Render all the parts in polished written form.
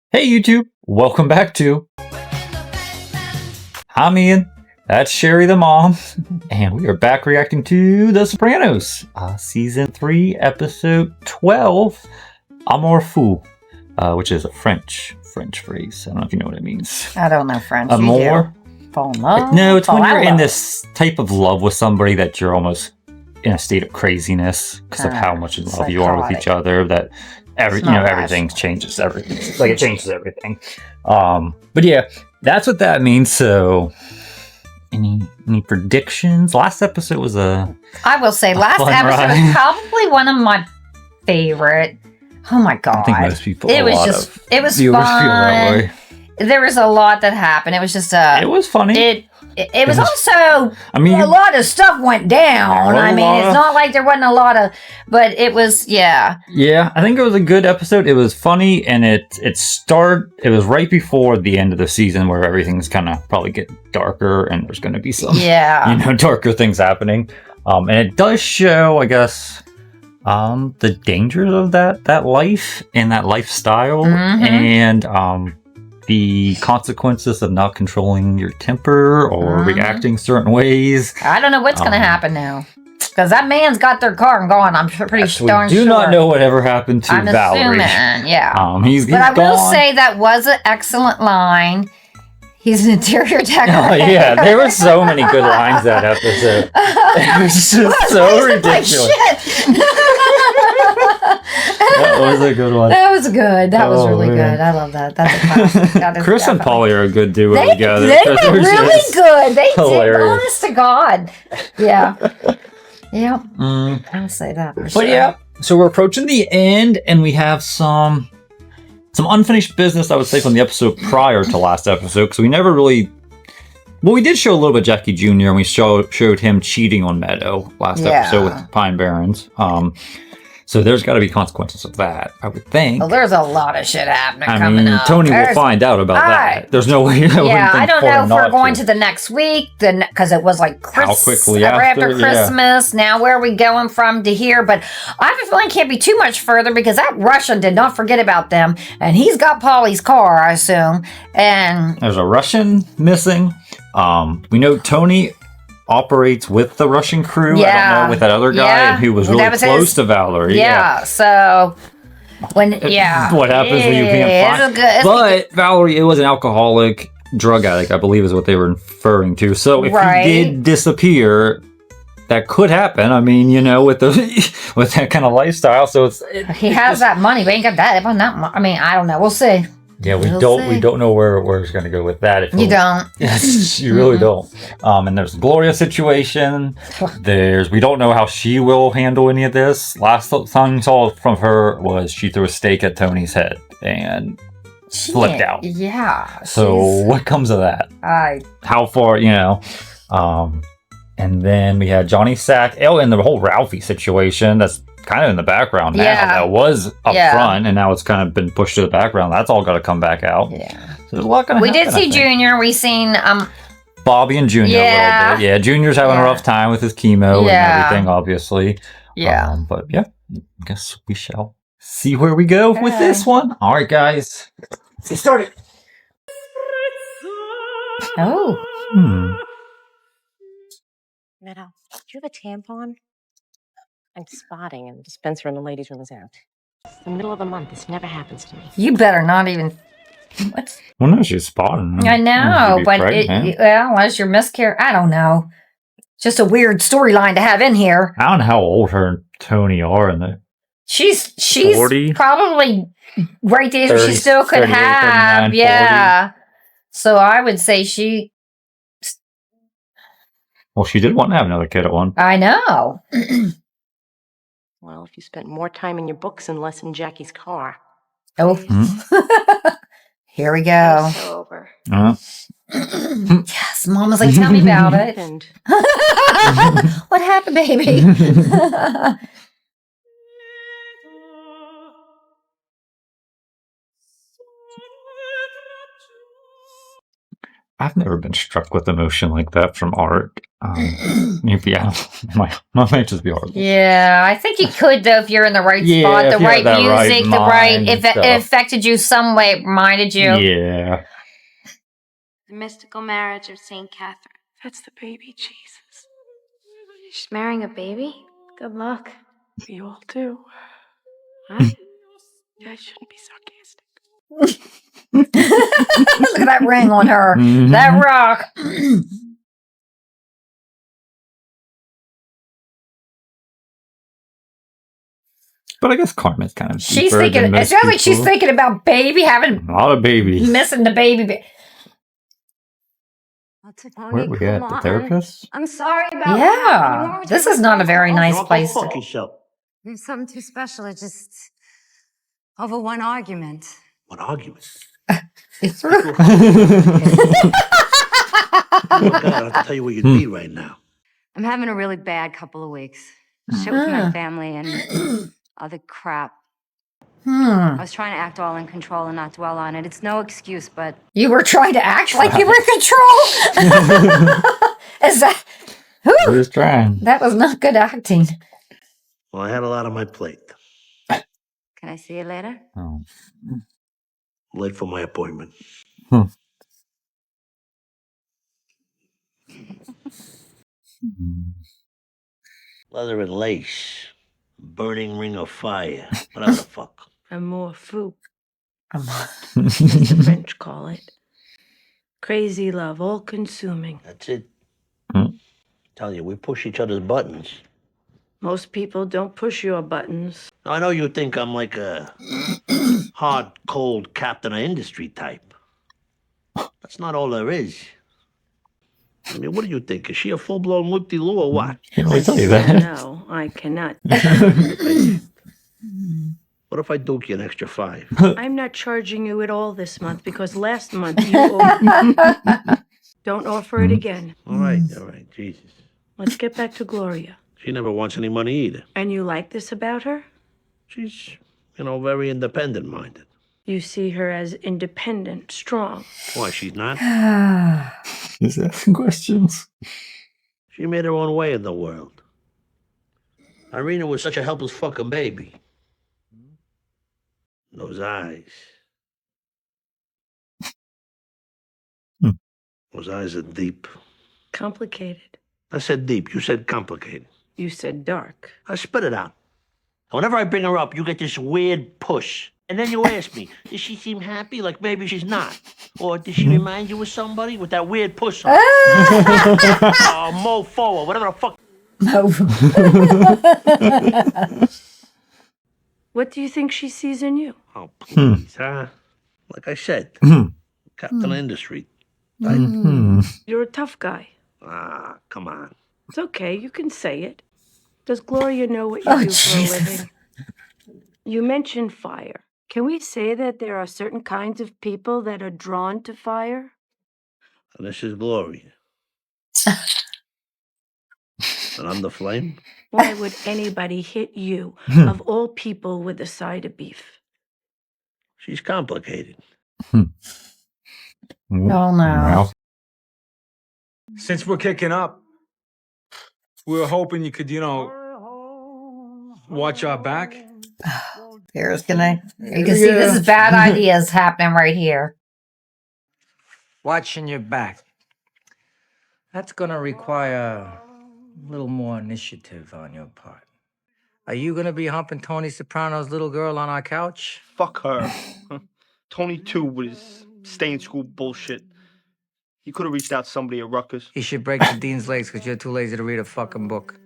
Hey YouTube, welcome back to I'm Ian, that's Sherry the mom, and we are back reacting to The Sopranos, Season 3, Episode 12, Amour Fou, which is a French phrase. I don't know if you know what it means. I don't know French. Amour? Fall in love? No, it's when you're in this type of love with somebody that you're almost in a state of craziness because of how much in love you are with each other, that everything changes everything. Like it changes everything. But yeah, that's what that means. So any predictions? Last episode was I will say last episode was probably one of my favorite. Oh my god. I think most people it was fun. There was a lot that happened. It was just it was funny. It was also, a lot of stuff went down. It's not like there wasn't a lot of, but it was, yeah. Yeah, I think it was a good episode. It was funny, and it was right before the end of the season where everything's kind of probably getting darker, and there's going to be some, darker things happening. And it does show, I guess, the dangers of that life and that lifestyle, and the consequences of not controlling your temper or reacting certain ways. I don't know what's going to happen now. Because that man's got their car and gone. I'm pretty darn sure. We do not know whatever happened to Valerie. Assuming, yeah. He's but I will say that was an excellent line. He's an interior decorator. Oh, yeah, there were so many good lines that episode. It was just so ridiculous. That was a good one. That was good. That was really good. I love that. That's a classic. Chris and Polly are a good duo together. They were really good. They did, honest to God. Yeah. Yeah. I'll say that for sure. But yeah, so we're approaching the end, and we have some unfinished business, I would say, from the episode prior to last episode, because we never really... Well, we did show a little bit of Jackie Jr., and we showed him cheating on Meadow last episode with the Pine Barrens. So there's got to be consequences of that, I would think. Well, there's a lot of shit happening coming up. Tony will find out about that. There's no way. I don't know if we're going to the next week, because it was like how quickly after Christmas. Yeah. Now, where are we going from to here? But I have a feeling it can't be too much further, because that Russian did not forget about them, and he's got Polly's car, I assume. And there's a Russian missing. We know Tony operates with the Russian crew. I don't know, with that other guy who was really close to Valerie. So when what happens when you can't find? But Valerie, it was an alcoholic drug addict, I believe, is what they were referring to. So if he did disappear, that could happen. With that kind of lifestyle. So he has that money, but he ain't got that. I don't know. We'll see. Yeah, we don't know where it's going to go with that. You don't. Yes, you really don't. And there's the Gloria situation. We don't know how she will handle any of this. Last time we saw from her was she threw a stake at Tony's head and flipped out. Yeah. So what comes of that? How far, and then we had Johnny Sack, and the whole Ralphie situation that's kind of in the background now. That was up front, and now it's kind of been pushed to the background. That's all got to come back out. Yeah. So there's a lot going to happen. We did see Junior. We seen Bobby and Junior a little bit. Yeah, Junior's having a rough time with his chemo and everything, obviously. Yeah. But yeah, I guess we shall see where we go with this one. All right, guys. Let's get started. Oh. Meadow, do you have a tampon? I'm spotting and the dispenser in the ladies' room is out. It's the middle of the month. This never happens to me. You better not even... What? Well, no, she's spotting. I know, but unless you're miscarriage, I don't know. It's just a weird storyline to have in here. I don't know how old her and Tony are in the... She's 40? Probably right there. 30, she still could have. 40. So I would say she... Well, she did want to have another kid at one. I know. Well, if you spent more time in your books and less in Jackie's car. Oh. Here we go. It's over. Yes, Mom was like, tell me about it. What happened, baby? I've never been struck with emotion like that from art. Yeah, might just be horrible. Yeah, I think you could though if you're in the right spot, the right music, if it affected you some way, it reminded you. Yeah. The mystical marriage of St. Catherine. That's the baby Jesus. She's marrying a baby? Good luck. We all do. What? I shouldn't be sarcastic. Look at that ring on her. Mm-hmm. That rock. But I guess Carm is kind of. She's thinking. It sounds like she's thinking about baby having a lot of babies, missing the baby. Where are we at? The therapist? I'm sorry about Yeah, this is not a very nice place. Fuck yourself. There's something too special. It's just over one argument. What argument? It's Look, I have to tell you where you'd be right now. I'm having a really bad couple of weeks. Shit with my family and other crap. I was trying to act all in control and not dwell on it. It's no excuse, but... You were trying to act like you were in control? Is that... Who's trying? That was not good acting. Well, I had a lot on my plate. Can I see you later? Oh. Late for my appointment. Leather and lace. Burning ring of fire. Whatever the fuck. Amour Fou. As the French call it. Crazy love, all consuming. That's it. Tell you, we push each other's buttons. Most people don't push your buttons. I know you think I'm like a hard, cold captain of industry type. That's not all there is. I mean, what do you think? Is she a full-blown whoop-de-loo or what? Can't really tell you that. No, I cannot. What if I duke you an extra $5? I'm not charging you at all this month because last month you owed. Don't offer it again. All right, Jesus. Let's get back to Gloria. She never wants any money either. And you like this about her? She's, very independent-minded. You see her as independent, strong. Why, she's not? He's asking questions. She made her own way in the world. Irina was such a helpless fucking baby. Those eyes. Those eyes are deep. Complicated. I said deep. You said complicated. You said dark. I spit it out. Whenever I bring her up, you get this weird push. And then you ask me, does she seem happy? Like maybe she's not. Or does she remind you of somebody with that weird push on? Mofo or whatever the fuck. What do you think she sees in you? Oh, please, huh? Like I said, captain of industry. You're a tough guy. Ah, come on. It's okay, you can say it. Does Gloria know what you do for a living? You mentioned fire. Can we say that there are certain kinds of people that are drawn to fire? And this is Gloria. And I'm the flame? Why would anybody hit you, of all people, with a side of beef? She's complicated. Oh, no. Since we're kicking up, we were hoping you could, watch our back. Here's gonna. You can see this is bad ideas happening right here. Watching your back. That's gonna require a little more initiative on your part. Are you gonna be humping Tony Soprano's little girl on our couch? Fuck her. Tony, too, with his stay-in-school bullshit. He could have reached out to somebody at Rutgers. He should break the dean's legs because you're too lazy to read a fucking book.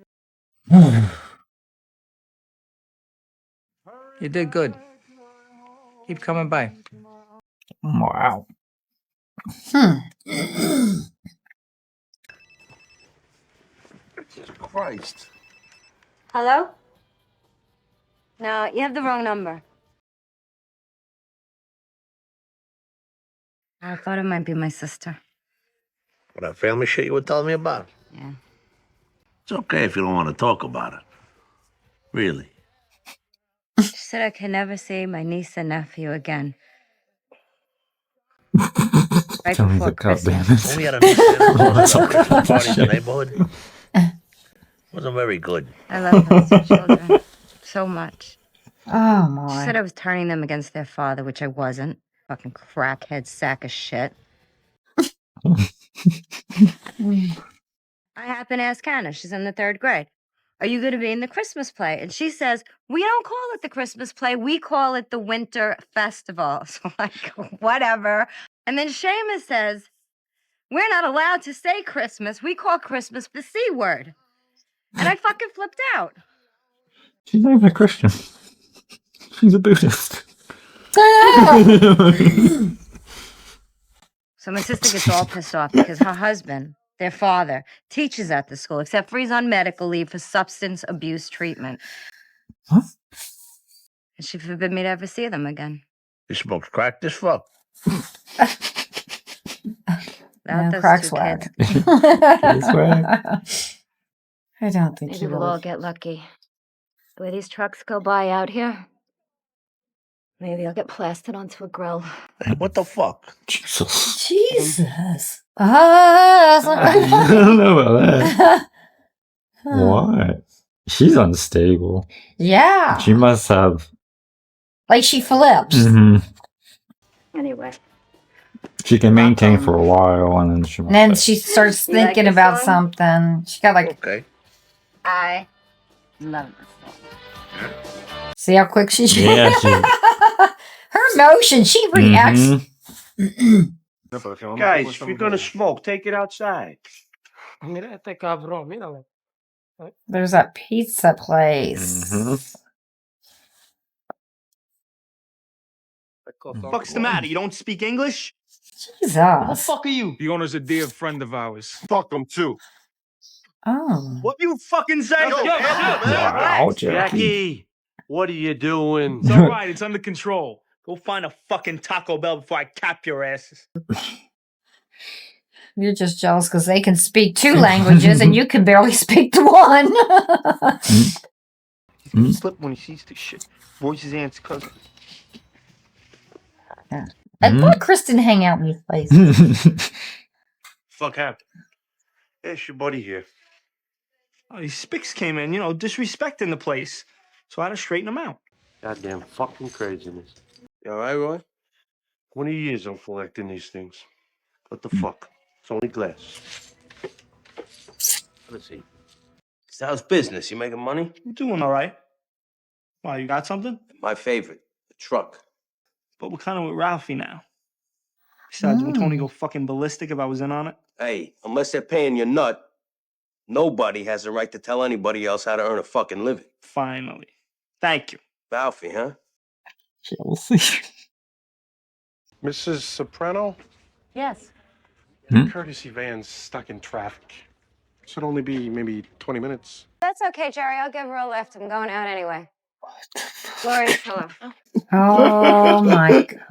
You did good. Keep coming by. Wow. Jesus Christ. Hello? No, you have the wrong number. I thought it might be my sister. What, that family shit you were telling me about? Yeah. It's okay if you don't want to talk about it. Really. She said I can never see my niece and nephew again. right Tell me before the cup, Christmas. damn it. When we had a new Santa Claus at the Christmas party in the neighborhood. Wasn't very good. I love those two children so much. Oh She said I my. was turning them against their father, which I wasn't. Fucking crackhead sack of shit. I happen to ask Hannah, she's in the 3rd grade, are you going to be in the Christmas play? And she says, we don't call it the Christmas play, we call it the Winter Festival. So I'm like, whatever. And then Seamus says, we're not allowed to say Christmas, we call Christmas the C word. And I fucking flipped out. She's not even a Christian. She's a Buddhist. So my sister gets all pissed off because her husband, their father, teaches at the school, except for he's on medical leave for substance abuse treatment. Huh? And she forbid me to ever see them again. He smokes crack this fuck. No, Those crack two swag. kids. I don't think Maybe he we'll all really. get lucky. The way these trucks go by out here, maybe I'll get plastered onto a grill. Hey, what the fuck? Jesus. Jesus. I I don't know about that. What? She's unstable. Yeah. She must have. Like she flips. Anyway. She can maintain for a while, and then she. And then she starts You like thinking this about song? something. She got like, Okay. I love this song. see how quick she. Yeah, she. Her emotion. She reacts. Guys, if you're gonna smoke, take it outside. Mira este cabrón, míralo. There's that pizza place. Fuck's the matter? You don't speak English? Jesus. Who the fuck are you? The owner's a dear friend of ours. Fuck him too. Oh. What you fucking say? Wow, Jackie, what are you doing? It's all right. It's under control. Go find a fucking Taco Bell before I cap your asses. You're just jealous because they can speak 2 languages and you can barely speak the one. He's gonna slip when he sees this shit. Royce's aunt's cousin. I thought Kristen hang out in these places. Fuck happened? It's your buddy here. Oh, these spics came in, disrespecting the place. So I had to straighten them out. Goddamn fucking craziness. You alright, Roy? 20 years I'm collecting these things. What the fuck? It's only glass. Let's see. So how's business? You making money? I'm doing all right. Why, you got something? My favorite, the truck. But we're kind of with Ralphie now. Besides, would Tony go fucking ballistic if I was in on it? Hey, unless they're paying your nut, nobody has the right to tell anybody else how to earn a fucking living. Finally. Thank you. Ralphie, huh? Jealousy. Mrs. Soprano? Yes. Courtesy van's stuck in traffic. Should only be maybe 20 minutes. That's okay, Jerry. I'll give her a lift. I'm going out anyway. Gloria, hello. Oh my God.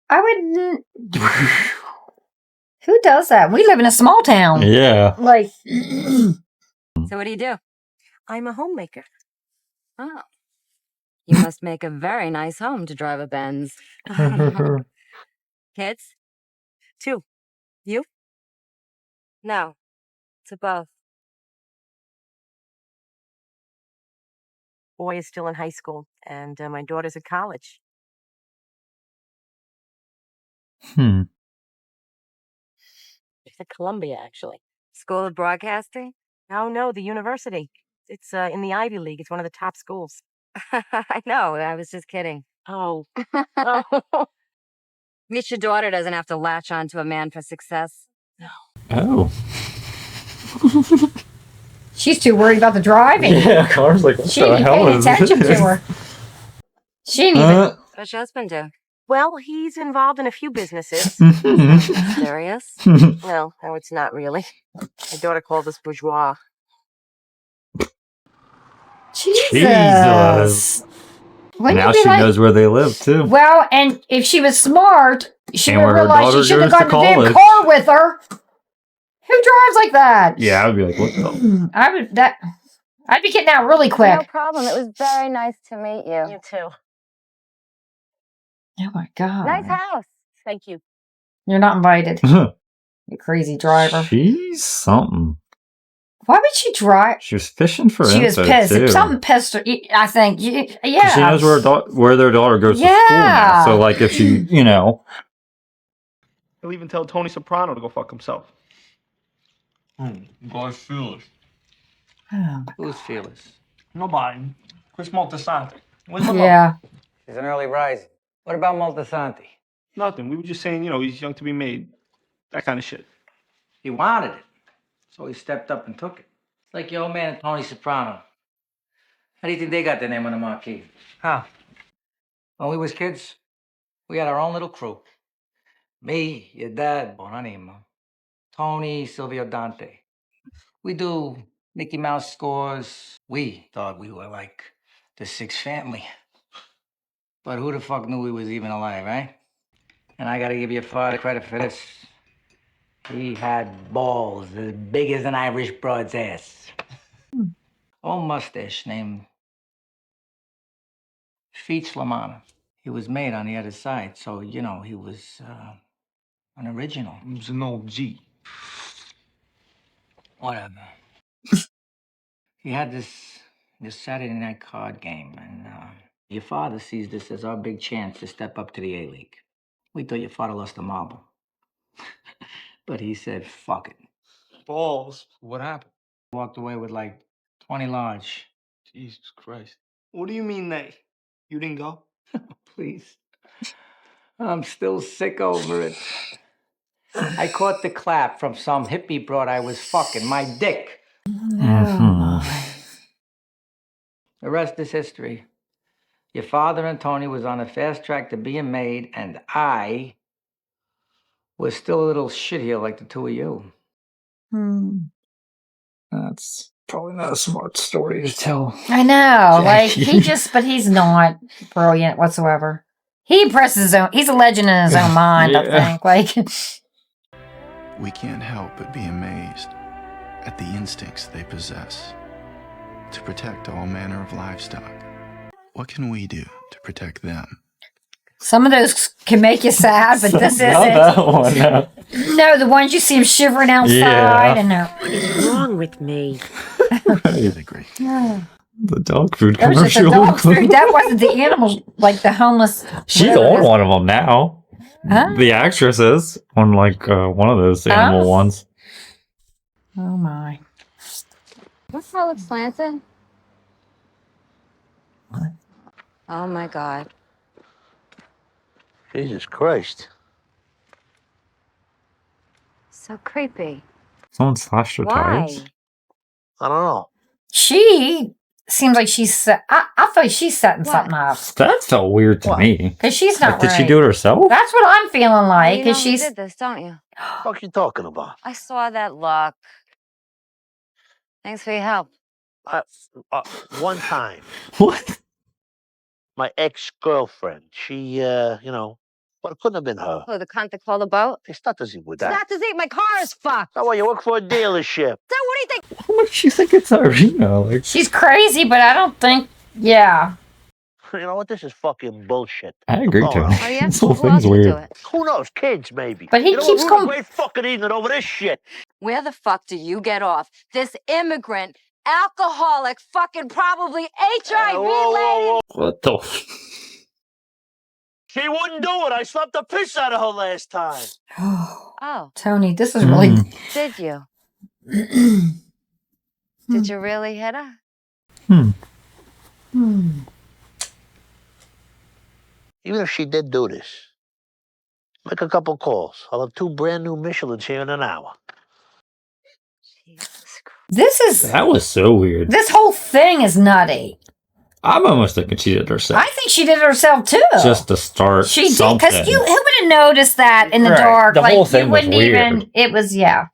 I wouldn't. Who does that? We live in a small town. Yeah. Like. So what do you do? I'm a homemaker. Oh. You must make a very nice home to drive a Benz. Kids? 2. You? No. To both. Boy is still in high school, and my daughter's at college. She's at Columbia, actually. School of Broadcasting? No, the university. It's in the Ivy League. It's one of the top schools. I know. I was just kidding. Oh. At least your daughter doesn't have to latch on to a man for success. No. Oh. She's too worried about the driving. Yeah, Carm's like, what she the didn't hell pay is attention this? to her. She didn't even. What's your husband do? Well, he's involved in a few businesses. Serious? No, it's not really. My daughter calls us bourgeois. Jesus. Now she knows where they live, too. Well, and if she was smart, she And would where her realize daughter she should have goes to gotten a damn college. car with her. Who drives like that? Yeah, I would be like, what the? I'd be getting out really quick. No problem. It was very nice to meet you. You too. Oh my God. Nice house. Thank you. You're not invited. You crazy driver. She's something. Why would she drive? She was fishing for She was info, pissed. too. Something pissed her. I think. Yeah. She knows where their daughter goes to school now. So, like, if she, He'll even tell Tony Soprano to go fuck himself. God's fearless. Who's fearless? Nobody. Chris Moltisanti. Where's my Yeah. mom? She's an early rising. What about Moltisanti? Nothing. We were just saying, he's young to be made. That kind of shit. He wanted it. So he stepped up and took it. It's like your old man and Tony Soprano. How do you think they got their name on the marquee? How? When we was kids, we had our own little crew. Me, your dad, Bonanimo, Tony, Silvio Dante. We do Mickey Mouse scores. We thought we were like the Sixth Family. But who the fuck knew we was even alive, right? And I gotta give your father credit for this. He had balls as big as an Irish broad's ass. Old mustache named Feets Lamana. He was made on the other side, so, he was an original. He was an old G. Whatever. He had this Saturday night card game, and your father sees this as our big chance to step up to the A-League. We thought your father lost a marble. But he said, fuck it. Balls. What happened? Walked away with like 20 large. Jesus Christ. What do you mean they? You didn't go? Please. I'm still sick over it. I caught the clap from some hippie broad I was fucking, my dick. Oh, The rest is history. Your father and Tony was on a fast track to being made, and I was still a little shitheel like the two of you. That's probably not a smart story to tell. I know. Jackie. But he's not brilliant whatsoever. He presses his own. He's a legend in his own mind, I think. We can't help but be amazed at the instincts they possess to protect all manner of livestock. What can we do to protect them? Some of those can make you sad, but this isn't. Not that one, no. No, the ones you see him shivering outside and What is wrong with me? They agree. The dog food That was just commercial. the dog food. That wasn't the animals, like the homeless. She's on one of them now. Huh? The actress is on like one of those animal ones. Oh my. What's that look slanted? What? Oh my God. Jesus Christ. So creepy. Someone slashed her tires. I don't know. She seems like she's set. I feel like she's setting something up. That felt weird to me. Because she's not Did right. she do it herself? That's what I'm feeling like. You know Because who she's. did this, don't you? What the fuck you talking about? I saw that look. Thanks for your help. One time. What? My ex-girlfriend. She, but it couldn't have been her. Who, the cunt that called the boat? It's not to see with It's that. not to see. My car is fucked. Oh, well, you work for a dealership. So what do you think? How much do you think it's Irina? Like, She's crazy, but I don't think. Yeah. You know what? This is fucking bullshit. I agree, Oh, Tony. Oh, yeah? This whole Who else thing's would do weird. it? Who knows? Kids, maybe. But he you know keeps what? going. A great fucking evening over this shit. Where the fuck do you get off? This immigrant, alcoholic, fucking probably HIV lady. What the? She wouldn't do it. I slapped the piss out of her last time. Oh, Tony, this is really. did you? Did you really hit her? Even if she did do this, make a couple calls. I'll have 2 brand new Michelins here in an hour. This is. That was so weird. This whole thing is nutty. I'm almost thinking she did it herself. I think she did it herself too. Just to start She did, something. because who would have noticed that in the Right. dark? The like whole thing you was wouldn't weird. even. It was yeah.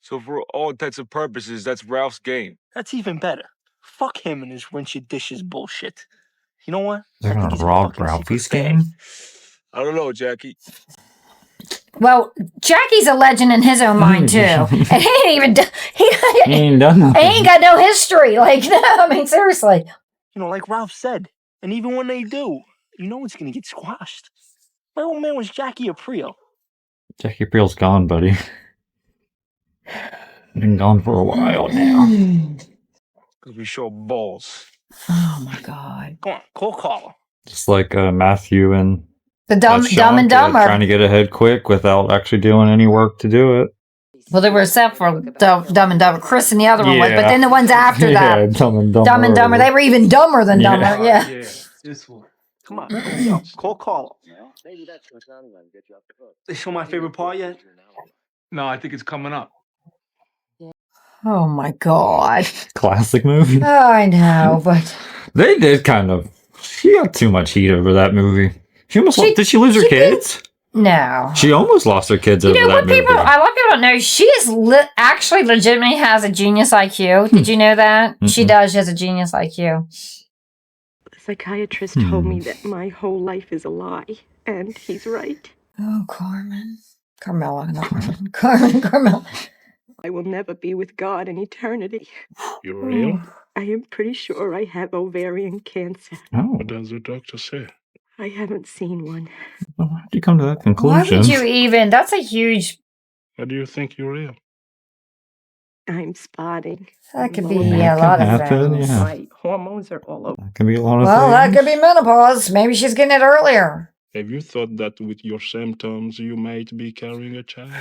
So for all intents and purposes, that's Ralph's game. That's even better. Fuck him and his rinse your dishes bullshit. You know what? They're gonna rob Ralphie's game. I don't know, Jackie. Well, Jackie's a legend in his own mind too, and he ain't even. He ain't done nothing. He ain't got no history. Like no, I mean seriously. Like Ralph said. And even when they do, you know it's gonna get squashed. My old man was Jackie Aprile. Jackie Aprile's gone, buddy. Been gone for a while now. Because we show balls. Oh my God. Come on, call Carla. Just like Matthew and the Dumb and Dumber. Trying to get ahead quick without actually doing any work to do it. Well, they were except for Dumb and Dumber. Chris and the other one was, but then the ones after that. Yeah, Dumb and Dumber. They were even dumber than Dumber. Yeah. This one. Come on, call Carla. They show my favorite part yet? No, I think it's coming up. Oh my God. Classic movie. Oh, I know, but they did kind of. She got too much heat over that movie. She almost did she lose her kids? No. She almost lost her kids over that movie. A lot of people don't know, she is actually legitimately has a genius IQ. Did you know that? She does. She has a genius IQ. The psychiatrist told me that my whole life is a lie, and he's right. Oh, Carmen. Carmela, not Carmen. Carmela. I will never be with God in eternity. You're real? I am pretty sure I have ovarian cancer. What does the doctor say? I haven't seen one. How did you come to that conclusion? Why would you even? That's a huge... How do you think you're real? I'm spotting. That could be a lot of things. Yeah. My hormones are all over. That could be a lot of Well, that things. could be menopause. Maybe she's getting it earlier. Have you thought that with your symptoms you might be carrying a child?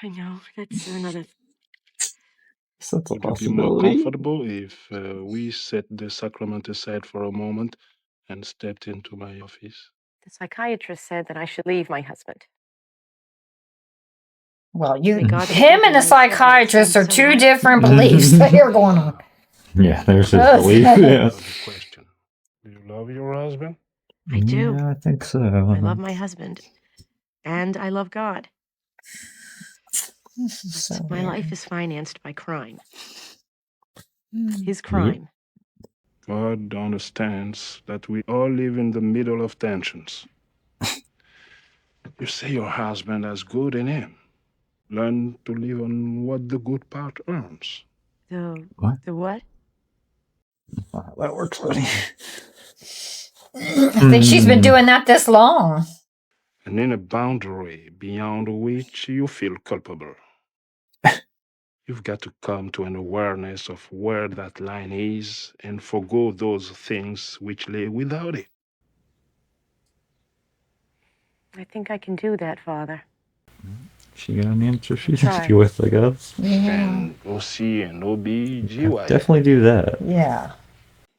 I know. That's another... That's a Would you be more possibility. comfortable if we set the sacrament aside for a moment and stepped into my office? The psychiatrist said that I should leave my husband. Well, him and a psychiatrist are two different beliefs that are going on. Yeah, there's his belief. Yeah. Question. Do you love your husband? I do. Yeah, I think so. I love my husband. And I love God. So My weird. life is financed by crime. His crime. God understands that we all live in the middle of tensions. You say your husband has good in him. Learn to live on what the good part earns. The What? The what? That works, buddy. I think she's been doing that this long. And in a boundary beyond which you feel culpable. You've got to come to an awareness of where that line is and forgo those things which lay without it. I think I can do that, Father. She got an answer she's Try. happy with, I guess. And OC and OBGYN. Definitely do that. Yeah.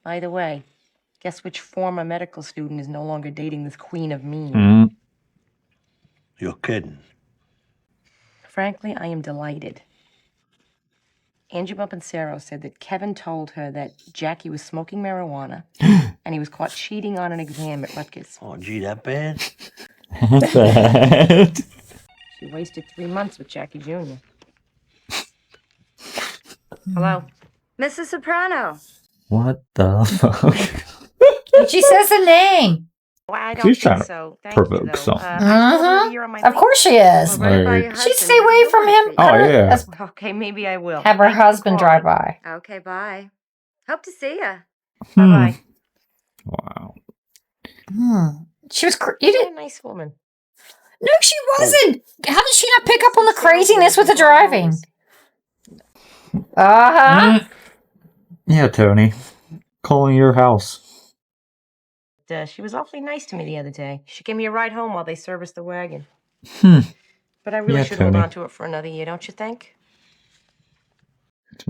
By the way, guess which former medical student is no longer dating this queen of mean? Mm. You're kidding. Frankly, I am delighted. Angie Bumpancero said that Kevin told her that Jackie was smoking marijuana and he was caught cheating on an exam at Rutgers. Oh, gee, that bad? Bad. She wasted 3 months with Jackie Jr. Hello? Mrs. Soprano. What the fuck? She says the name. Well, I don't She's think trying to so. Thank provoke you, though. something. Of course she is. Like, She'd stay away from him. Oh, yeah. Okay, maybe I will. Have her husband drive by. Okay, bye. Hope to see ya. Bye-bye. Wow. She was. You You're didn't. a nice woman. No, she wasn't. How did she not pick up on the craziness with the driving? Yeah, Tony. Calling your house. She was awfully nice to me the other day. She gave me a ride home while they serviced the wagon. But I really Yeah, should hold Tony. on to it for another year, don't you think?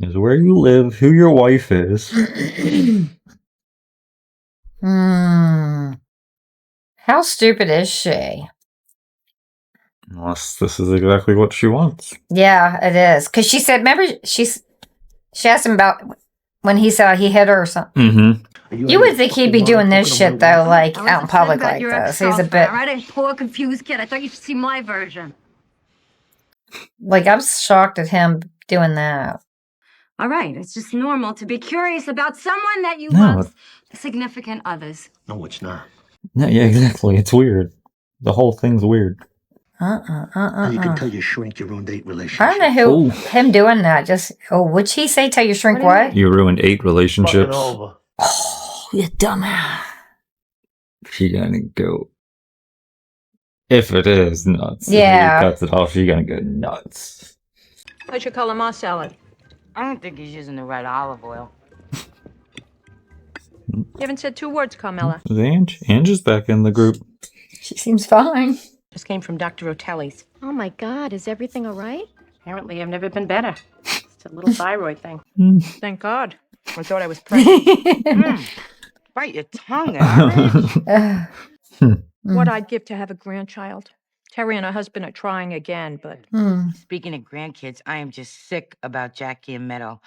Is where you live, who your wife is. How stupid is she? Unless this is exactly what she wants. Yeah, it is. Because she said, remember, she asked him about when he said he hit her or something. Mm-hmm. You would think he'd be doing this shit, though, like, out in public like this. He's a bit... All right, a poor, confused kid. I thought you should see my version. Like, I'm shocked at him doing that. All right, it's just normal to be curious about someone that you No. love, significant others. No, it's not. No, yeah, exactly. It's weird. The whole thing's weird. You can tell your shrink you ruined 8 relationships. I don't know him doing that. Just, would he say tell your shrink what? You ruined 8 relationships. Over. Oh, you dumbass. She gotta go If it is nuts. Yeah. If he cuts it off, she's gonna go nuts. What's your calamari salad? I don't think he's using the red olive oil. You haven't said 2 words, Carmela. Ange is back in the group. She seems fine. Just came from Dr. Otelli's. Oh my God, is everything all right? Apparently, I've never been better. It's a little thyroid thing. Thank God. I thought I was pregnant. Bite your tongue out. What I'd give to have a grandchild. Terry and her husband are trying again, but... Speaking of grandkids, I am just sick about Jackie and Meadow.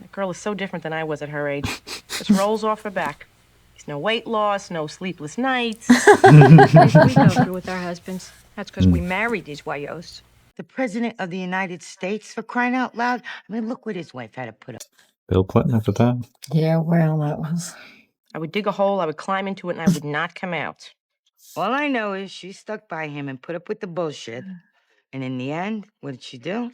That girl is so different than I was at her age. Just rolls off her back. There's no weight loss, no sleepless nights. we go through with our husbands. That's because we married these wayos. The President of the United States, for crying out loud. I mean, look what his wife had to put up. Bill Clinton at the time. Yeah, well, that was... I would dig a hole, I would climb into it, and I would not come out. All I know is she stuck by him and put up with the bullshit. And in the end, what did she do?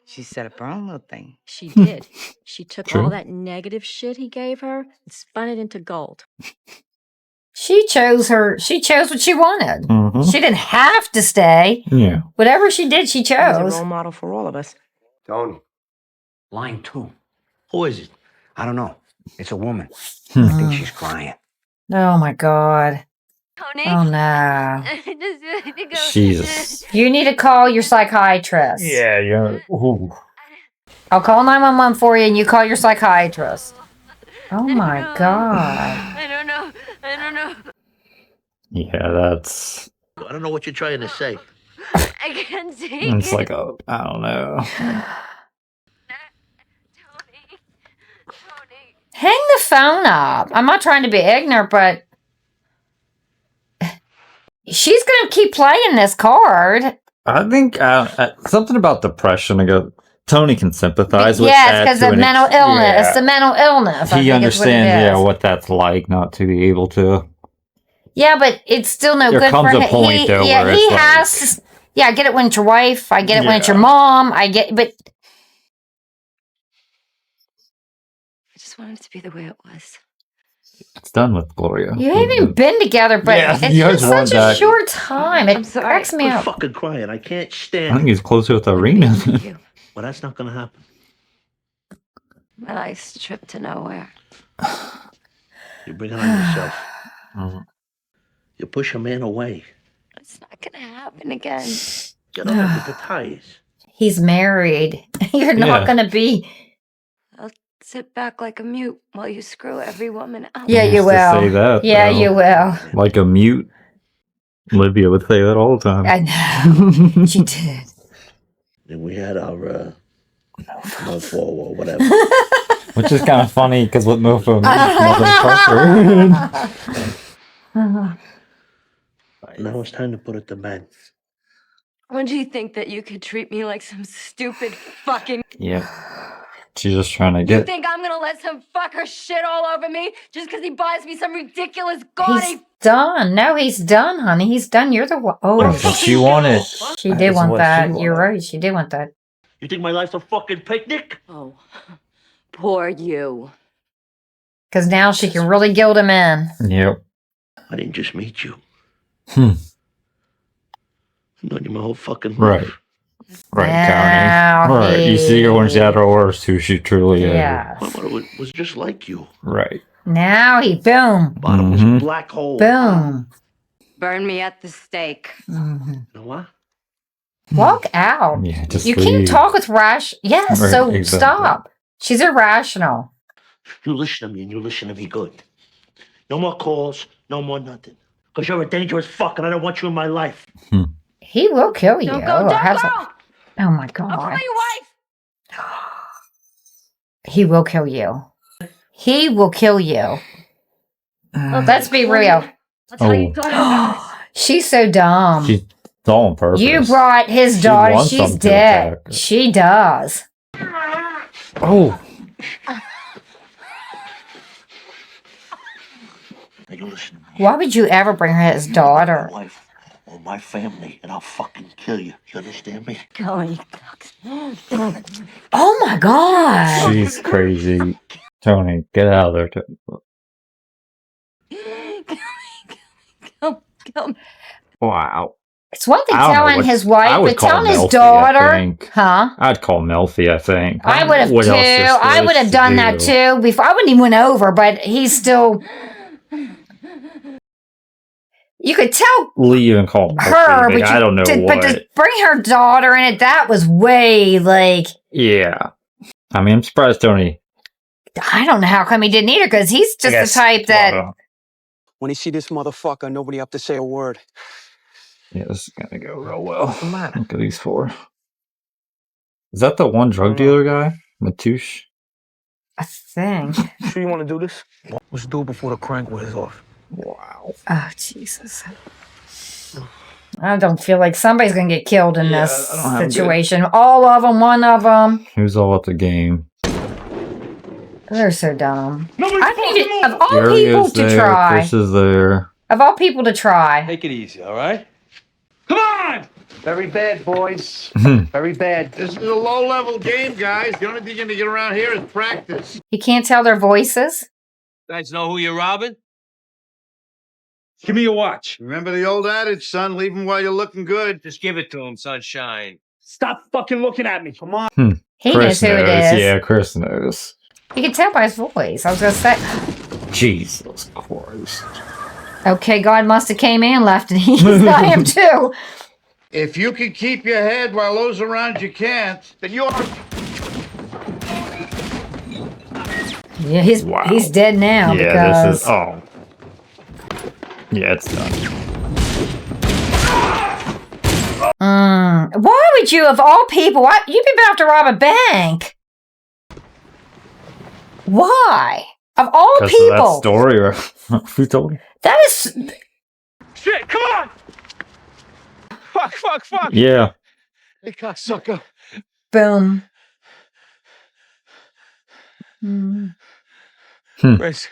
She set up her own little thing. She did. She took True. all that negative shit he gave her and spun it into gold. She chose what she wanted. Mhm. She didn't have to stay. Yeah. Whatever she did, she He's chose. a role model for all of us. Tony. Line 2. Who is it? I don't know. It's a woman. Hmm. I think she's crying. Oh my God. Tony? Oh no. Jesus. You need to call your psychiatrist. Yeah. Ooh. I'll call 911 for you and you call your psychiatrist. Oh my God. I don't know. Yeah, that's. I don't know what you're trying to say. I can't take It's it. like I don't know. Hang the phone up. I'm not trying to be ignorant, but she's going to keep playing this card. I think something about depression. I go. Tony can sympathize with yeah, that. it's because of mental illness. Yeah. It's the mental illness. I He think understands, what what that's like, not to be able to. Yeah, but it's still no There good comes for a him. point, though, yeah, where he it's has. Yeah, I get it when it's your wife. I get it when it's your Yeah. mom. I get, but I just wanted it to be the way it was. It's done with Gloria. you haven't even been together. But Yeah, it's you been guys want such a that. short time. It I'm sorry. cracks me Quit up. fucking crying. I can't I stand think it. he's closer with Irina. Well, that's not going to happen. A nice trip to nowhere. You bring it on yourself. Mhm. You push a man away. It's not gonna happen again. Get on it with the ties. He's married. You're not Yeah. going to be. I'll sit back like a mute while you screw every woman out. Yeah, He you used to will. say that, Yeah, though. you will. Like a mute. Olivia would say that all the time. I know. She did. And we had our no fall or whatever. Which is kind of funny because what mofo means motherfucker. Now it's time to put it to bed. When do you think that you could treat me like some stupid fucking... Yeah. She's just trying to You get. think I'm gonna let some fucker shit all over me just because he buys me some ridiculous gaudy... He's done. No, he's done, honey. He's done. You're the one. Oh, That's what she wanted. she That did is want what she that. wanted. You're right. She did want that. You think my life's a fucking picnic? Oh, poor you. Because now she can really guilt him in. Yep. I didn't just meet you. Hmm. I've known you my whole fucking Right. life. Right, Now Connie. Right. You see her when she's at her worst, who she truly is. Yeah. My mother was just like you. Right. Now he boom. Bottomless Mhm. black hole. Boom. Burn me at the stake. Mhm. You know what? Walk out. Yeah, just You leave. can't talk with rash. Yes, Right, so exactly. stop. She's irrational. You listen to me and you listen to me good. No more calls, no more nothing. Because you're a dangerous fuck and I don't want you in my life. He will kill you. Don't go, don't How's go! that- Oh my I'll call God. your wife! He will kill you. He will kill you. Let's be real. That's how you Oh. thought about it. She's so dumb. She's all on purpose. You brought his She daughter. wants She's them to dead. attack her. She does. Oh. Now you listen to me. Why would you ever bring her his daughter? My wife or my family and I'll fucking kill you. You understand me? Golly. Oh my God. She's crazy. Tony, get out of there. Tony. kill me. Wow. It's one thing I don't know telling what- his I wife, would but call telling his Melfi, I daughter, think. huh? I'd call Melfi, I think. I would have What too. else is I there would have to done that do? too. Before I wouldn't even went over, but he's still. You could tell Leave and call her, Melfi. but I don't know but what. to bring her daughter in it, that was way like. Yeah. I mean, I'm surprised Tony. I don't know how come he didn't either, because he's just the type that. When you see this motherfucker, nobody up to say a word. Yeah, this is gonna go real well. Look at these four. Is that the one drug dealer guy? Matouche? I think. Sure you want to do this? Let's do it before the crank wears off. Wow. Oh, Jesus. I don't feel like somebody's going to get killed in this situation. All of them, one of them. Who's all at the game? They're so dumb. I need it, of all Gary people is to there, try. Chris is there. Of all people to try. Take it easy, all right? Come on! Very bad, boys. Very bad. This is a low-level game, guys. The only thing you're gonna get around here is practice. You can't tell their voices. Guys know who you're robbing? Give me your watch. Remember the old adage, son, leave him while you're looking good. Just give it to him, sunshine. Stop fucking looking at me. Come on. He Chris knows who it knows. is. Yeah, Chris knows. You can tell by his voice. I was going to say. Jesus Christ. Okay, God must have came and left, and he's not him too. If you can keep your head while those around you can't, then you're... Yeah, he's dead now. Yeah, because... this is... Oh. Yeah, it's done. Why would you, of all people, you'd be about to rob a bank? Why? Of all Because people. of that story, or who told me? That is... Shit, come on! Fuck. Yeah. Hey, cocksucker. Boom. Chris,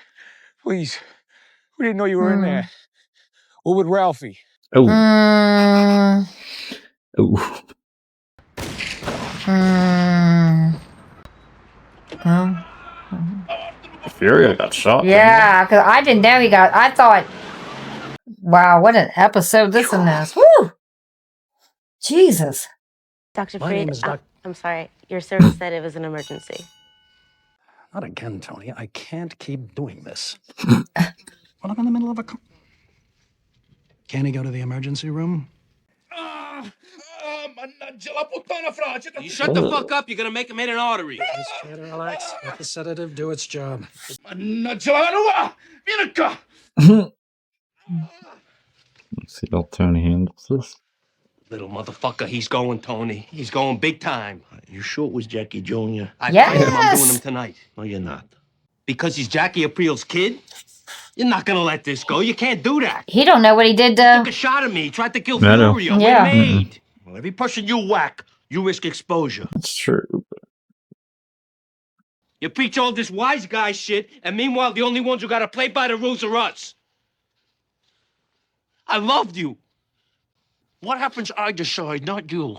please. We didn't know you were in there. We're with Ralphie. Oh. Oh. Furia got shot. Yeah, because I didn't know he got... I thought... Wow, what an episode this one is. Woo! Jesus. Dr. My Freed, name is I'm sorry. Your service said it was an emergency. Not again, Tony. I can't keep doing this. Well, I'm in the middle of a... Can he go to the emergency room? You shut the fuck up, you're gonna make him hit an artery. Just try to relax. Let the sedative do its job. Let's see how Tony handles this. Little motherfucker, he's going, Tony. He's going big time. You sure it was Jackie Jr.? I find him, I'm doing him tonight. No, you're not. Because he's Jackie April's kid? You're not gonna let this go. You can't do that. He don't know what he did He to... took a shot at me. He tried to kill I know. Gloria. Yeah. We're made. Well, every person you whack, you risk exposure. That's true. You preach all this wise guy shit, and meanwhile, the only ones who gotta play by the rules are us. I loved you. What happens I decide, not you.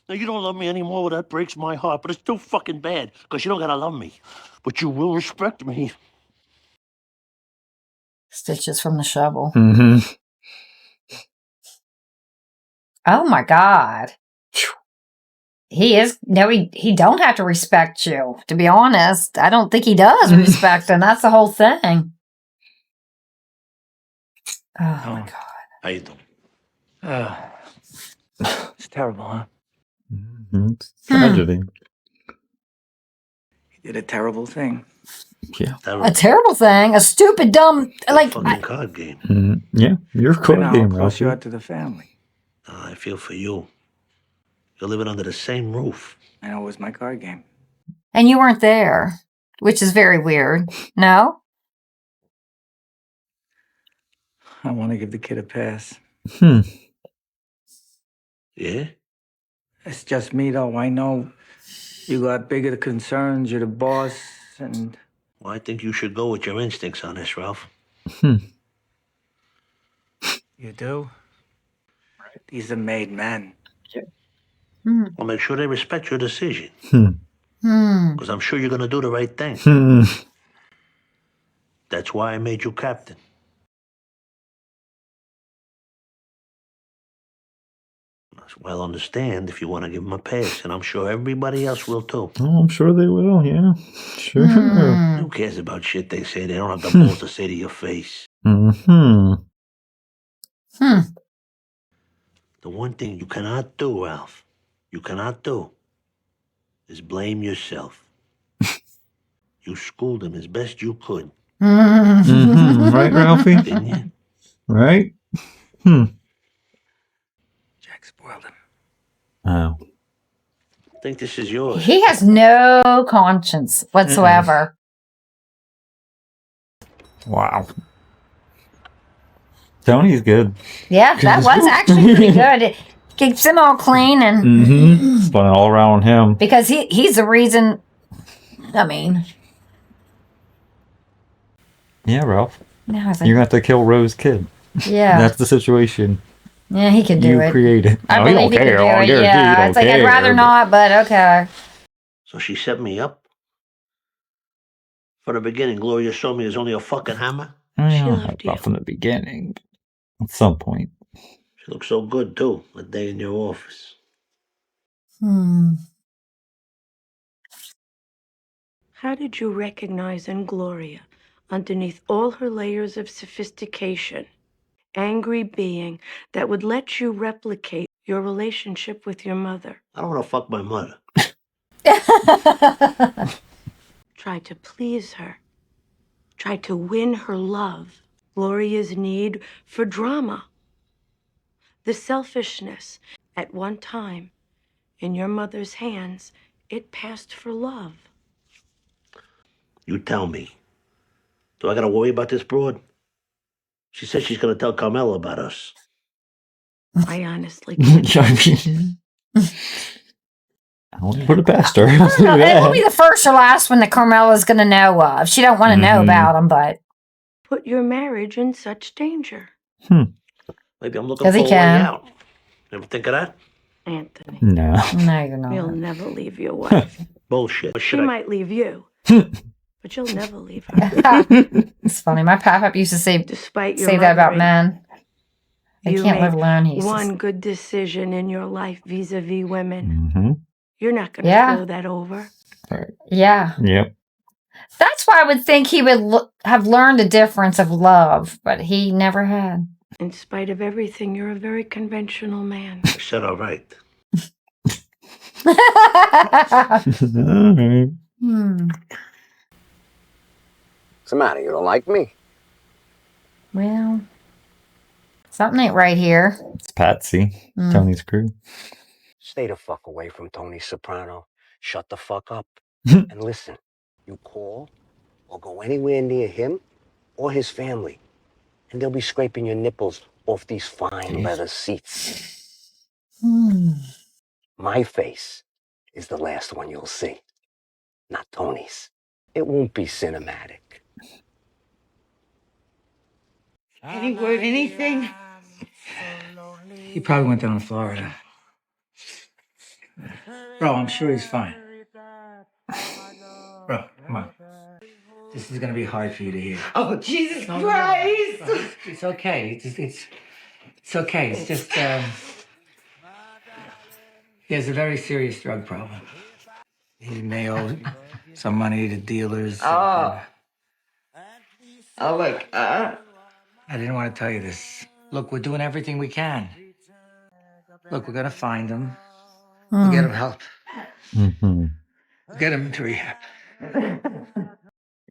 Now, you don't love me anymore, well, that breaks my heart, but it's still fucking bad, because you don't gotta love me. But you will respect me. Stitches from the shovel. Mm-hmm. Oh my God. He is... No, he don't have to respect you. To be honest, I don't think he does respect him. That's the whole thing. Oh my God. How you doing? It's terrible, huh? It's tragedy. He did a terrible thing. Yeah. A terrible thing. A stupid, dumb... Like... Fucking card game. Yeah, you're a cool Now, game, I'll close you Ralphie. out to the family. I feel for you. You're living under the same roof. I know it was my card game. And you weren't there, which is very weird. No? I want to give the kid a pass. Yeah? It's just me, though. I know you got bigger concerns. You're the boss, and... Well, I think you should go with your instincts on this, Ralph. You do? He's a made man. Well, make sure they respect your decision. Because I'm sure you're going to do the right thing. That's why I made you captain. Well, understand if you want to give him a pass, and I'm sure everybody else will too. Oh, I'm sure they will, yeah. Sure. Who cares about shit they say? They don't have the balls to say to your face. Mm-hmm. The one thing you cannot do, Ralph, you cannot do, is blame yourself. You schooled him as best you could. Right, Ralphie? Didn't you? Right? Jack spoiled him. Oh. I think this is yours. He has no conscience whatsoever. Wow. Tony's good. Yeah, that was actually pretty good. It keeps him all clean and Spun it all around him. because he's the reason. I mean, Yeah, Ralph. now it's like, You're going to have to kill Rose's kid. yeah, That's the situation. yeah, he can do it. You created. I No, he believe don't he care. can do I it. guarantee Yeah, he it's don't like I'd care, rather but- not, but okay. So she set me up? For the beginning, Gloria showed me there's only a fucking hammer. Not from the beginning. At some point. She looked so good, too, that day in your office. How did you recognize in Gloria, underneath all her layers of sophistication, angry being that would let you replicate your relationship with your mother? I don't want to fuck my mother. Try to please her. Try to win her love. Gloria's need for drama. The selfishness. At one time, in your mother's hands, it passed for love. You tell me. Do I got to worry about this broad? She said she's going to tell Carmela about us. I honestly can't. I won't put it past her. It won't be the first or last one that Carmela's going to know of. She don't want to know about them, but Put your marriage in such danger. Maybe I'm looking for a way out. Ever think of that? Anthony. No. No, you're not. You'll never leave your wife. Bullshit. She might leave you, but you'll never leave her. It's funny. My pap used to say Despite your that about mothering, men. They you can't live made alone. He one good decision in your life vis-a-vis women. Mm-hmm. You're not going to Yeah. throw that over. Yeah. Yep. That's why I would think he would have learned the difference of love, but he never had. In spite of everything, you're a very conventional man. I said all right. All right. What's the matter? You don't like me? Well, something ain't right here. It's Patsy, Tony's crew. Stay the fuck away from Tony Soprano. Shut the fuck up. And listen, you call or go anywhere near him or his family, and they'll be scraping your nipples off these fine leather seats. My face is the last one you'll see, not Tony's. It won't be cinematic. Any word, anything? He probably went down to Florida. Bro, I'm sure he's fine. Bro, come on. This is gonna be hard for you to hear. Oh, Jesus No, Christ! no, no. It's okay. It's okay. It's just he has a very serious drug problem. He may owe some money to dealers. Oh my God. I didn't want to tell you this. Look, we're doing everything we can. Look, we're gonna find him. We'll get him help. Mm-hmm. We'll get him to rehab.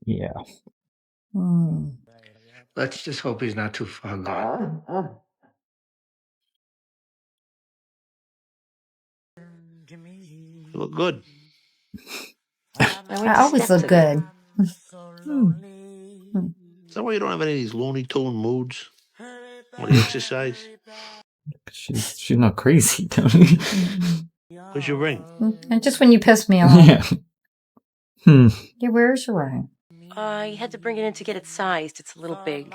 Yeah. Let's just hope he's not too far gone. You look good. I always look good. Is that why you don't have any of these Looney Tune moods? When you exercise? She's not crazy, Tony. Where's your ring? And just when you piss me off. Yeah. Yeah, where's your ring? You had to bring it in to get it sized. It's a little big.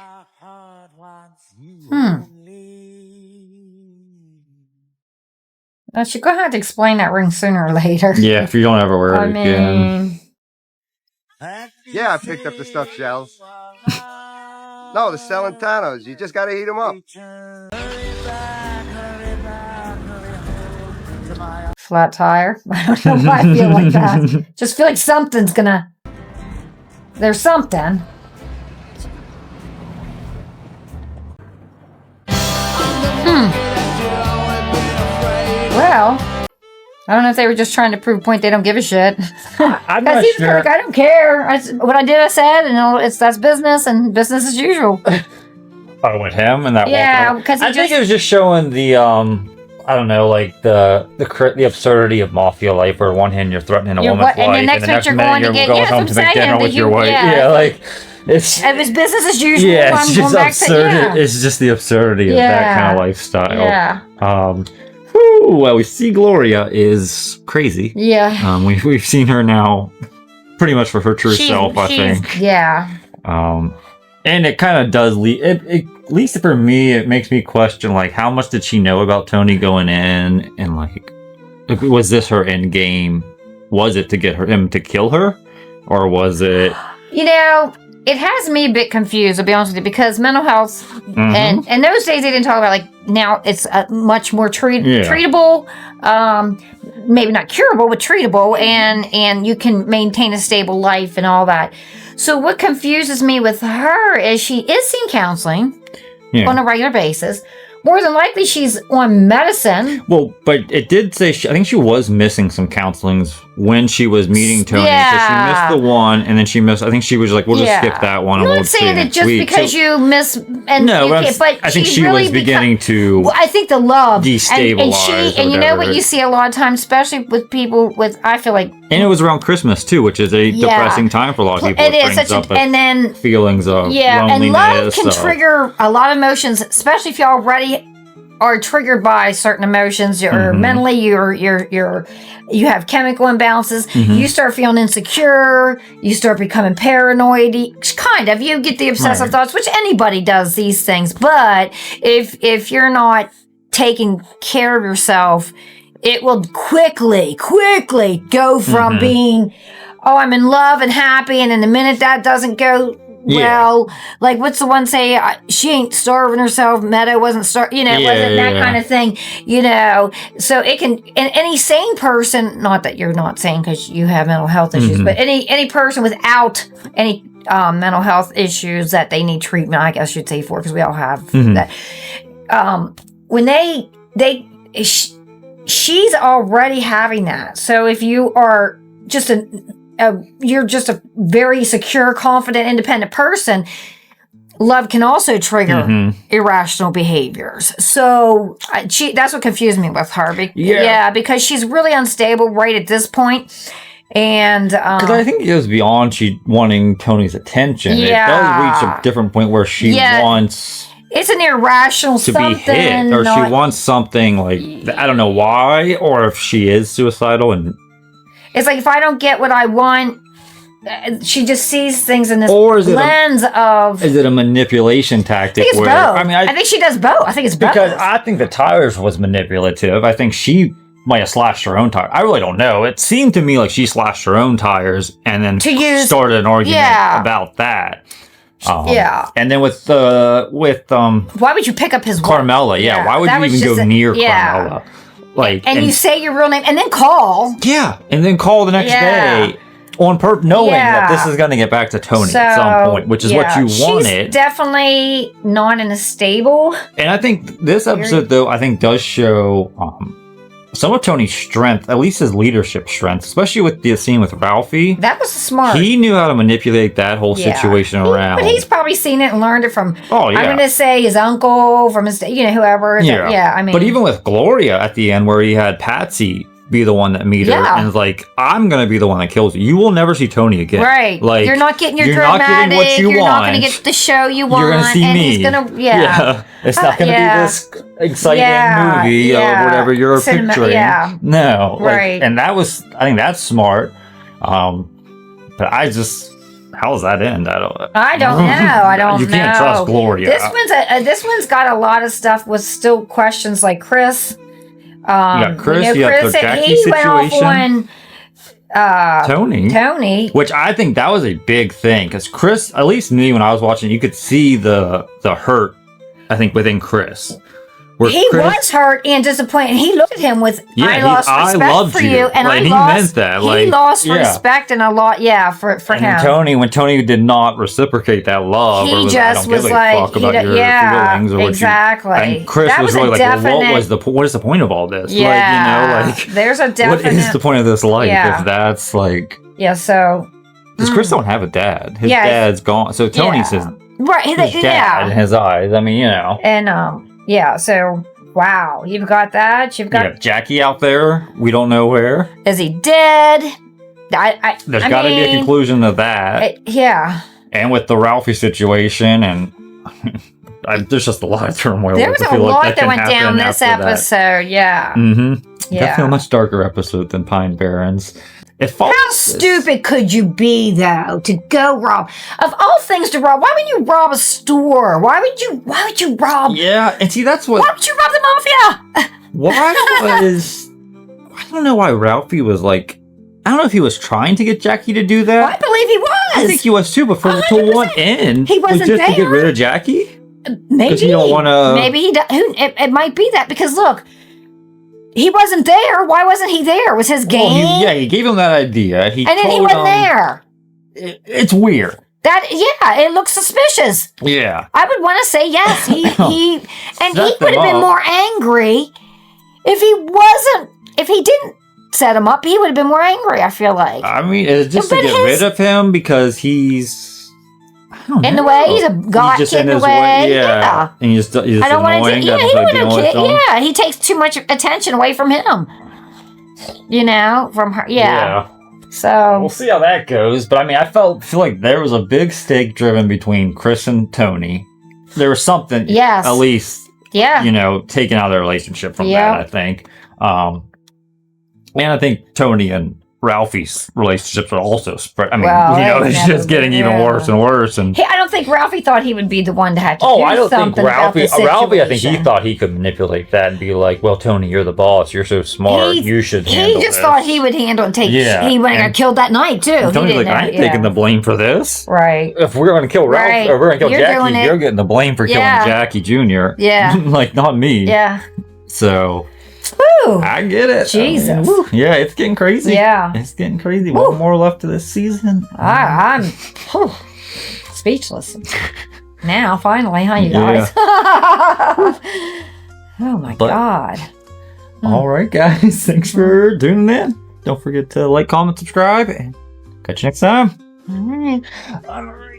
She's going to have to explain that ring sooner or later. Yeah, if you don't ever wear it again. Yeah, I picked up the stuffed shells. No, the Celentanos. You just gotta heat them up. Flat tire. I don't know why I feel like that. Just feel like something's gonna. There's something. Well, I don't know if they were just trying to prove a point they don't give a shit. I'm not He's sure. like, I don't care. What I did, I said, and that's business and business as usual. Oh, with him and that. Yeah, because I think it was just showing the I don't know, like the absurdity of mafia life, where one hand you're threatening a woman's life, and the next minute you're going to get home to make dinner with your wife. Yeah, like it's business as usual. Yeah, it's just absurd. It's just the absurdity of that kind of lifestyle. Yeah. Well, we see Gloria is crazy. Yeah. We've seen her now, pretty much for her true self. I think. Yeah. And it kind of does lead. At least for me, it makes me question, like, how much did she know about Tony going in, and like, was this her end game? Was it to get him to kill her, or was it? You know, it has me a bit confused, to be honest with you, because mental health, and those days they didn't talk about, like, now it's much more treatable, maybe not curable, but treatable, and you can maintain a stable life and all that. So what confuses me with her is she is seeing counseling on a regular basis. More than likely, she's on medicine. Well, but it did say, I think she was missing some counselings when she was meeting Tony. Yeah. She missed the one, and then she missed, I think she was like, we'll just skip that one. I'm not saying that just because you miss, and no, but I think she really was beginning to well, I think the love destabilize. And you know what you see a lot of times, especially with people with, I feel like. And it was around Christmas, too, which is a depressing time for a lot of people. It is such and then feelings of loneliness. And love can trigger a lot of emotions, especially if you already are triggered by certain emotions. You're mentally, you have chemical imbalances. You start feeling insecure. You start becoming paranoid. Kind of, you get the obsessive thoughts, which anybody does these things. But if you're not taking care of yourself, it will quickly go from being, I'm in love and happy, and in the minute that doesn't go well, like what's the one say? She ain't starving herself. Meadow wasn't starving. It wasn't that kind of thing. So it can. And any sane person, not that you're not sane because you have mental health issues, but any person without any mental health issues that they need treatment, I guess you'd say for, because we all have that. When she's already having that. So if you are just you're just a very secure, confident, independent person, love can also trigger irrational behaviors. So that's what confused me with her. Because she's really unstable right at this point. And because I think it goes beyond she wanting Tony's attention. It does reach a different point where she wants. It's an irrational to be hit, or she wants something like, I don't know why, or if she is suicidal and. It's like, if I don't get what I want, she just sees things in this lens of. Is it a manipulation tactic? I think it's both. I think she does both. I think it's both. Because I think the tires was manipulative. I think she might have slashed her own tires. I really don't know. It seemed to me like she slashed her own tires and then started an argument about that. And then with why would you pick up his Carmela? Yeah. Why would you even go near Carmela? And you say your real name and then call. Yeah, and then call the next day on purpose, knowing that this is going to get back to Tony at some point, which is what you wanted. She's definitely not in a stable. And I think this episode, though, does show some of Tony's strength, at least his leadership strength, especially with the scene with Ralphie. That was smart. He knew how to manipulate that whole situation around. But he's probably seen it and learned it from, I'm going to say his uncle, from his, whoever. But even with Gloria at the end, where he had Patsy be the one that meet her and is like, I'm going to be the one that kills you. You will never see Tony again. Right. Like, you're not getting your dramatic. Not getting what you you're want. not going to get the show you want. You're going to see and me. He's gonna, It's not going to be this exciting movie or whatever you're picturing. No. Right. And I think that's smart. But how does that end? I don't know. I don't know. You can't trust Gloria. This one's got a lot of stuff with still questions like Chris. You got Chris, you got the Jackie situation. Tony. Which I think that was a big thing. Because Chris, at least me when I was watching, you could see the hurt, I think, within Chris. he was hurt and disappointed. He looked at him with, I lost respect for you. And like, he meant that. He lost respect and a lot, for him. When Tony did not reciprocate that love, he just was like, feelings or exactly. And Chris was really like, well, what is the point of all this? Yeah. Like, there's a definite. What is the point of this life if that's like. Yeah, so. Because Chris don't have a dad. His dad's gone. So Tony's his dad in his eyes. I mean, And, so, wow. You've got that. You've got Jackie out there. We don't know where. Is he dead? There's got to be a conclusion to that. And with the Ralphie situation, and there's just a lot of turmoil. There was a lot that went down this episode. Yeah. Definitely a much darker episode than Pine Barrens. How stupid could you be, though, to go rob? Of all things to rob, why would you rob a store? Why would you rob? Yeah, and see, that's what. Why would you rob the mafia? I don't know why Ralphie was like. I don't know if he was trying to get Jackie to do that. Well, I believe he was. I think he was too, but to what end? He wasn't just there. To get rid of Jackie? Maybe. You don't want to. Maybe he. It might be that because look. He wasn't there. Why wasn't he there? Was his game? Well, he gave him that idea. And then he wasn't there. It's weird. It looks suspicious. Yeah. I would want to say yes. He would have been more angry if he didn't set him up. He would have been more angry, I feel like. I mean, it's just to get rid of him because he's in the way. He's a god kid in the way. Yeah. And he's I don't want to. Yeah, he takes too much attention away from him. From her. Yeah. So we'll see how that goes. But I mean, I feel like there was a big stake driven between Chris and Tony. There was something. Yes. At least. Yeah. Taken out of their relationship from that. I think. And I think Tony and Ralphie's relationships are also spread. I mean, it's just getting even worse and worse. And I don't think Ralphie thought he would be the one to have to do I don't something think Ralphie. About the Ralphie, I think he thought he could manipulate that and be like, "Well, Tony, you're the boss. You're so smart. You should handle He just this." thought he would handle and take. Yeah, he went and got killed that night too. And Tony's like, "I ain't taking the blame for this. Right? If we're going to kill Ralphie, or we're going to kill Jackie, you're getting the blame for killing Jackie Jr. Yeah, like not me. Yeah. So. Woo. I get it. Jesus. I mean, it's getting crazy. Yeah. It's getting crazy. Woo. One more left of this season. I'm speechless. Now, finally, huh, you guys? Oh, my God. All right, guys. Thanks for tuning in. Don't forget to like, comment, subscribe, and catch you next time. All right. All right.